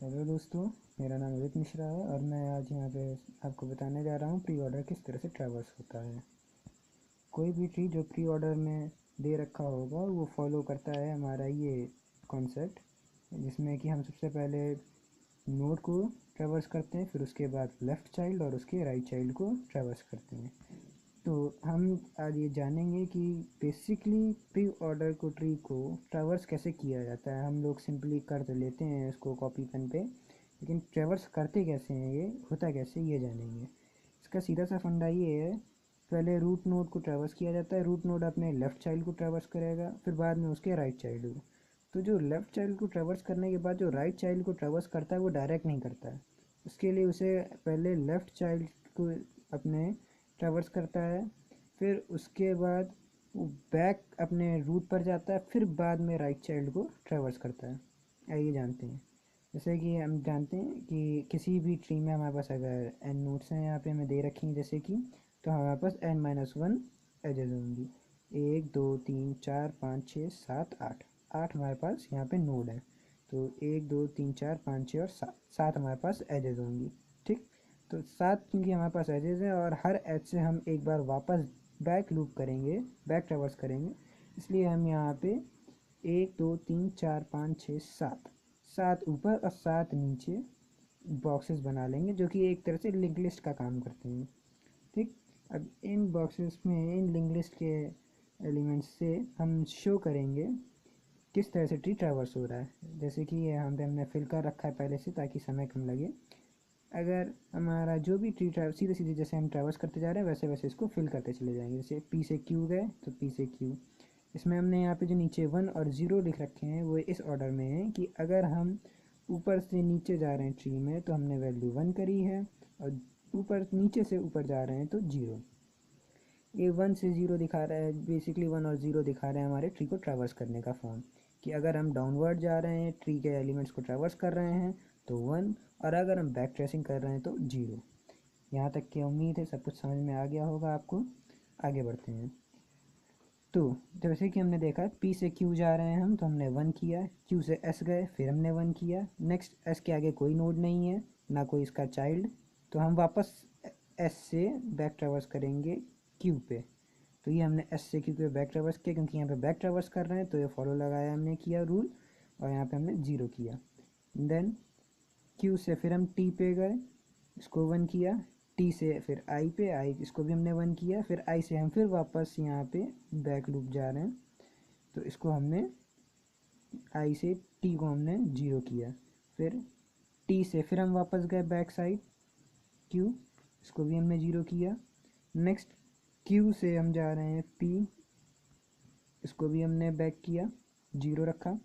Hello दोस्तों, मेरा नाम विवेक मिश्रा है और मैं आज यहाँ पे आपको बताने जा रहा हूँ प्री ऑर्डर किस तरह से ट्रैवर्स होता है। कोई भी ट्री जो प्री ऑर्डर में दे रखा होगा वो फॉलो करता है हमारा ये कॉन्सेप्ट, जिसमें कि हम सबसे पहले नोड को ट्रैवर्स करते हैं, फिर उसके बाद लेफ़्ट चाइल्ड और उसके राइट चाइल्ड को ट्रैवर्स करते हैं। तो हम आज ये जानेंगे कि बेसिकली प्री ऑर्डर को ट्री को ट्रैवर्स कैसे किया जाता है। हम लोग सिंपली कर तो लेते हैं इसको कॉपी पेन पे, लेकिन ट्रैवर्स करते कैसे हैं, ये होता कैसे, ये जानेंगे। इसका सीधा सा फंडा ये है, पहले रूट नोड को ट्रैवर्स किया जाता है। रूट नोड अपने लेफ़्ट चाइल्ड को ट्रैवर्स करेगा, फिर बाद में उसके राइट चाइल्ड को। तो जो लेफ़्ट चाइल्ड को ट्रैवर्स करने के बाद जो राइट चाइल्ड को ट्रैवर्स करता है वो डायरेक्ट नहीं करता है। उसके लिए उसे पहले लेफ़्ट चाइल्ड को अपने ट्रैवर्स करता है, फिर उसके बाद वो बैक अपने रूट पर जाता है, फिर बाद में राइट चाइल्ड को ट्रैवर्स करता है। आइए जानते हैं। जैसे कि हम जानते हैं कि किसी भी ट्री में हमारे पास अगर एन नोड्स हैं, यहाँ पे हमें दे रखी हैं जैसे कि, तो हमारे पास n-1 एजेस होंगी। 1 2 3 4 5 6 7 8 8 हमारे पास यहाँ पे नोड है। तो 1 2 3 4 5 6 और 7 7 हमारे पास एजेस होंगी। ठीक, तो 7 क्योंकि हमारे पास एजेस हैं और हर एज से हम एक बार वापस बैक लूप करेंगे, बैक ट्रैवर्स करेंगे, इसलिए हम यहाँ पे 1 2 3 4 5 6 7 7 ऊपर और 7 नीचे बॉक्सेस बना लेंगे, जो कि एक तरह से लिंक लिस्ट का काम करते हैं। ठीक, अब इन बॉक्सेस में इन लिंक लिस्ट के एलिमेंट्स से हम शो करेंगे किस तरह से ट्री ट्रैवर्स हो रहा है। जैसे कि ये यहाँ पे हमने फिल कर रखा है पहले से, ताकि समय कम लगे। अगर हमारा जो भी ट्री ट्रैवर्स सीधे सीधे जैसे हम ट्रैवर्स करते जा रहे हैं, वैसे वैसे इसको फिल करते चले जाएंगे। जैसे पी से क्यू गए तो पी से क्यू। इसमें हमने यहाँ पे जो नीचे 1 और 0 लिख रखे हैं वो इस ऑर्डर में है कि अगर हम ऊपर से नीचे जा रहे हैं ट्री में तो हमने वैल्यू 1 करी है, और ऊपर नीचे से ऊपर जा रहे हैं तो 0। ये 1 से 0 दिखा रहा है, बेसिकली 1 और 0 दिखा रहे हैं हमारे ट्री को ट्रैवर्स करने का फॉर्म, कि अगर हम डाउनवर्ड जा रहे हैं, ट्री के एलिमेंट्स को ट्रैवर्स कर रहे हैं तो 1, और अगर हम बैक ट्रेसिंग कर रहे हैं तो 0। यहाँ तक की उम्मीद है सब कुछ समझ में आ गया होगा आपको। आगे बढ़ते हैं। तो जैसे कि हमने देखा पी से क्यू जा रहे हैं हम, तो हमने 1 किया, क्यू से एस गए, फिर हमने 1 किया। नेक्स्ट एस के आगे कोई नोड नहीं है, ना कोई इसका चाइल्ड, तो हम वापस एस से बैक ट्रैवर्स करेंगे क्यू पे। तो ये हमने एस से क्यू पे बैक ट्रैवर्स किया, क्योंकि यहाँ पे बैक ट्रैवर्स कर रहे हैं तो ये फॉलो लगाया हमने, किया रूल, और यहाँ पे हमने 0 किया। देन क्यू से फिर हम टी पे गए, इसको 1 किया। टी से फिर आई पे, आई इसको भी हमने 1 किया। फिर आई से हम फिर वापस यहाँ पे बैक लूप जा रहे हैं, तो इसको हमने आई से टी को हमने 0 किया। फिर टी से फिर हम वापस गए बैक साइड क्यू, इसको भी हमने 0 किया। नेक्स्ट क्यू से हम जा रहे हैं पी, इसको भी हमने बैक किया, 0 रखा।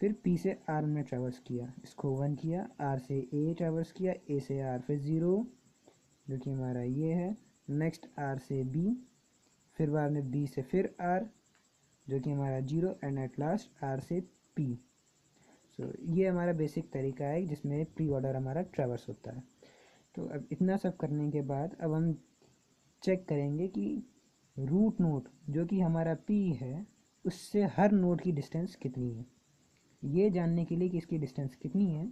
फिर पी से आर हमने ट्रैवर्स किया, इसको 1 किया। आर से ए ट्रैवर्स किया, ए से आर फिर 0, जो कि हमारा ये है। नेक्स्ट आर से बी, फिर बाद में बी से फिर आर, जो कि हमारा 0, एंड एट लास्ट आर से पी। सो ये हमारा बेसिक तरीका है जिसमें प्री ऑर्डर हमारा ट्रैवर्स होता है। तो अब इतना सब करने के बाद अब हम चेक करेंगे कि रूट नोड जो कि हमारा पी है उससे हर नोड की डिस्टेंस कितनी है। ये जानने के लिए कि इसकी डिस्टेंस कितनी है,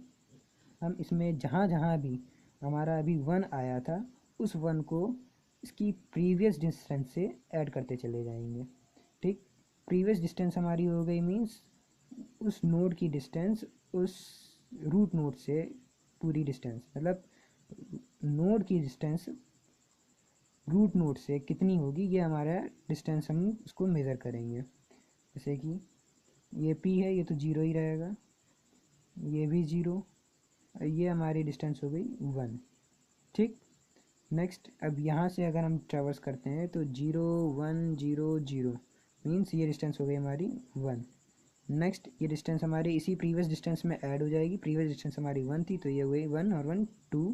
हम इसमें जहाँ जहाँ भी हमारा अभी 1 आया था उस 1 को इसकी प्रीवियस डिस्टेंस से ऐड करते चले जाएंगे। ठीक, प्रीवियस डिस्टेंस हमारी हो गई मीन्स उस नोड की डिस्टेंस उस रूट नोड से पूरी डिस्टेंस, मतलब नोड की डिस्टेंस रूट नोड से कितनी होगी, ये हमारा डिस्टेंस हम उसको मेज़र करेंगे। जैसे कि ये p है, ये तो 0 ही रहेगा, ये भी 0, ये हमारी डिस्टेंस हो गई 1। ठीक, नेक्स्ट अब यहाँ से अगर हम ट्रैवर्स करते हैं तो 0 1 0 0 मीन्स ये डिस्टेंस हो गई हमारी 1। नेक्स्ट ये डिस्टेंस हमारी इसी प्रीवियस डिस्टेंस में ऐड हो जाएगी। प्रीवियस डिस्टेंस हमारी 1 थी तो ये हुई 1 और 1 2,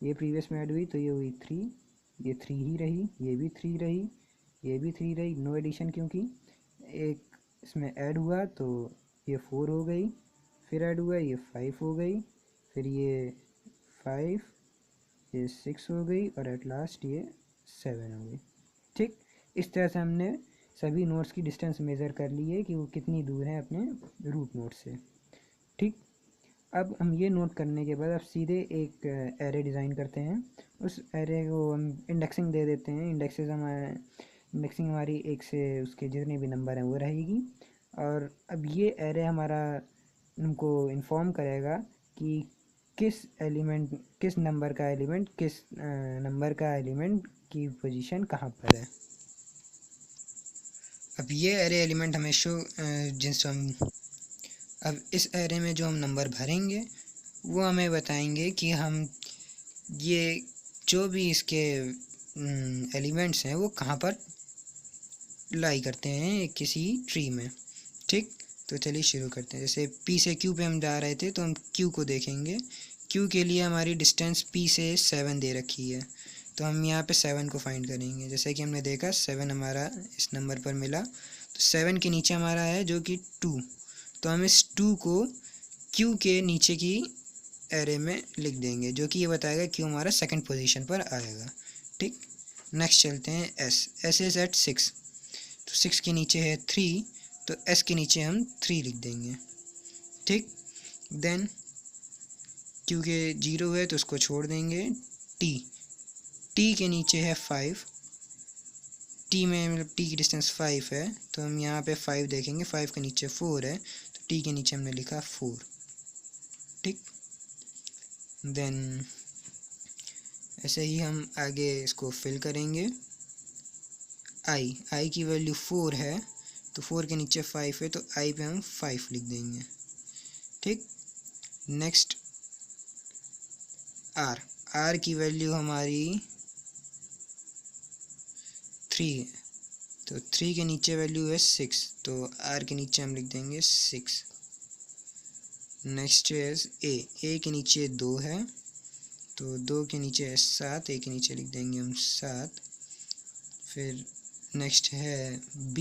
ये प्रीवियस में ऐड हुई तो ये हुई 3, ये 3 ही रही, ये भी 3 रही, ये भी 3 रही, नो एडिशन क्योंकि एक इसमें ऐड हुआ तो ये 4 हो गई, फिर ऐड हुआ ये 5 हो गई, फिर ये 5, ये 6 हो गई, और एट लास्ट ये 7 हो गई। ठीक, इस तरह से हमने सभी नोड्स की डिस्टेंस मेज़र कर ली है कि वो कितनी दूर है अपने रूट नोड से। ठीक, अब हम ये नोट करने के बाद अब सीधे एक एरे डिज़ाइन करते हैं। उस एरे को हम इंडेक्सिंग दे देते हैं। इंडेक्सिंग हमारी 1 से उसके जितने भी नंबर हैं वो रहेगी। और अब ये एरे हमारा हमको इन्फॉर्म करेगा कि किस नंबर का एलिमेंट की पोजीशन कहाँ पर है। अब ये एरे एलिमेंट हमें अब इस एरे में जो हम नंबर भरेंगे वो हमें बताएंगे कि हम ये जो भी इसके एलिमेंट्स हैं वो कहाँ पर लाई करते हैं किसी ट्री में। ठीक, तो चलिए शुरू करते हैं। जैसे P से Q पे हम जा रहे थे तो हम Q को देखेंगे। Q के लिए हमारी डिस्टेंस P से 7 दे रखी है, तो हम यहाँ पे 7 को फाइंड करेंगे। जैसे कि हमने देखा 7 हमारा इस नंबर पर मिला, तो 7 के नीचे हमारा है जो कि 2, तो हम इस 2 को Q के नीचे की एरे में लिख देंगे, जो कि ये बताएगा Q हमारा सेकंड पोजीशन पर आएगा। ठीक, नेक्स्ट चलते हैं S इज़ एट 6, तो 6 के नीचे है 3, तो S के नीचे हम 3 लिख देंगे। ठीक, देन Q के 0 है तो उसको छोड़ देंगे। T के नीचे है 5, T में मतलब T की डिस्टेंस 5 है, तो हम यहाँ पे 5 देखेंगे। 5 के नीचे 4 है, तो T के नीचे हमने लिखा 4। ठीक, देन ऐसे ही हम आगे इसको फिल करेंगे। I की वैल्यू 4 है, तो 4 के नीचे 5 है, तो I पे हम 5 लिख देंगे। ठीक, नेक्स्ट R की वैल्यू हमारी 3 है, तो 3 के नीचे वैल्यू है 6, तो R के नीचे हम लिख देंगे 6। नेक्स्ट है A के नीचे 2 है, तो 2 के नीचे है 7, A के नीचे लिख देंगे हम 7। फिर नेक्स्ट है B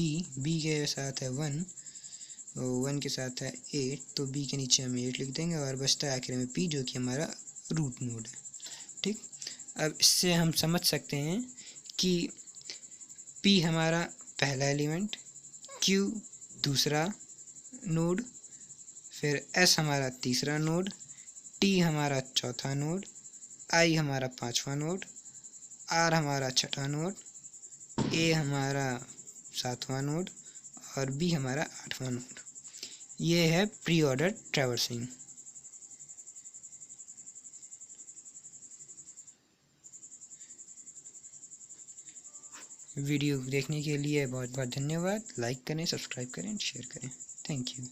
के साथ है 1, 1 के साथ है 8, तो B के नीचे हम 8 लिख देंगे। और बचता है आखिर में P, जो कि हमारा रूट नोड है। ठीक, अब इससे हम समझ सकते हैं कि P हमारा पहला एलिमेंट, Q दूसरा नोड, फिर S हमारा तीसरा नोड, T हमारा चौथा नोड, I हमारा पांचवा नोड, R हमारा छठा नोड, A हमारा सातवां नोड और B हमारा आठवां नोड। ये है प्री ऑर्डर ट्रैवर्सिंग। वीडियो देखने के लिए बहुत बहुत धन्यवाद। लाइक करें, सब्सक्राइब करें, शेयर करें। Thank you.